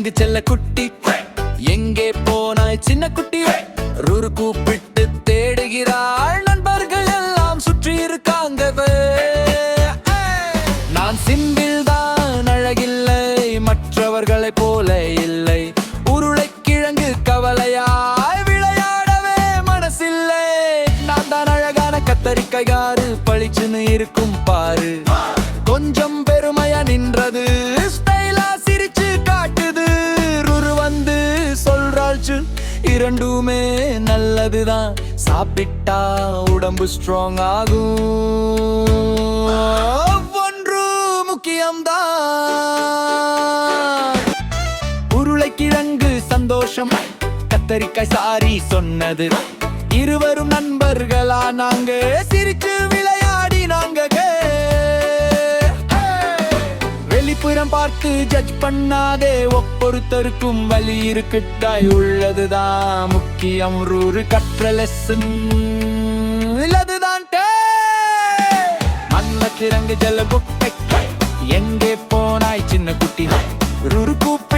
கிழங்கு செல்ல குட்டி எங்கே போனாய் சின்ன குட்டி ரூரு கூப்பிட்டு தேடுகிறாள் நண்பர்கள் எல்லாம் சுற்றி இருக்காங்க நான் சிம்பிள் தான் அழகில்லை மற்றவர்களை போல இல்லை உருளைக்கிழங்கு கவலையாய் விளையாடவே மனசில்லை நான் தான் அழகான கத்தரிக்காய்காரு பளிச்சுன்னு இருக்கும் பாரு கொஞ்சம் பெருமையா நின்றது ஸ்டைலா சிரிச்சு காட்டுது ருரு வந்து சொல்றாள் இரண்டுமே நல்லதுதான் சாப்பிட்டா உடம்பு ஸ்ட்ராங் ஆகும் ஒன்று முக்கியம்தான் உருளைக்கிழங்கு சந்தோஷம் கத்தரிக்காய் சாரி சொன்னது இருவரும் நண்பர்களா நாங்க சிரிச்சு விளையாடினாங்க வெளிப்புறம் பார்த்து ஜட்ஜ் பண்ணாதே ஒவ்வொருத்தருக்கும் வழி இருக்குட்டாய் உள்ளதுதான் முக்கியம் ரூரு கற்ற லெசன் இல்லதுதான் மண்ண திறங்கு ஜல்ல குட்டை எங்கே போனாய் சின்ன குட்டி ரூரு கூப்பிட்டு